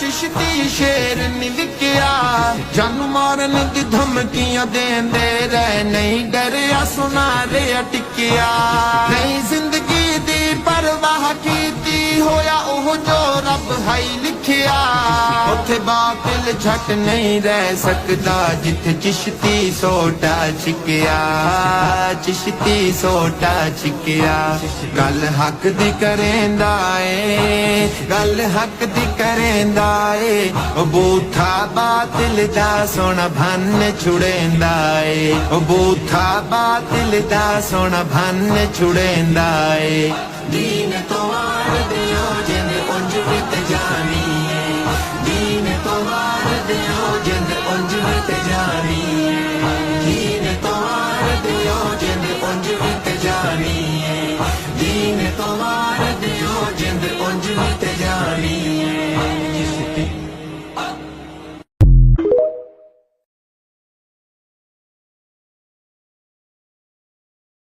चिश्ती शेर नी विकिया, जान मारन दी धमकियां देंदे रहे, नहीं डरिया सुना रे टिकिया। नहीं जिंदगी दी परवाह कीती, होया ओह जो रब है लिखिया। उथे बातिल झट नहीं रह सकता, जिथे चिश्ती सोटा छिकिया, चिश्ती सोटा छिकिया। गल हक दी करेंदा ए, गल हक दी करेंदा ए, ओ बूथा बातिल दा सोना भन छुड़ेंदा ए, ओ बूथा बातिल दा सोना भन छुड़ेंदा ए।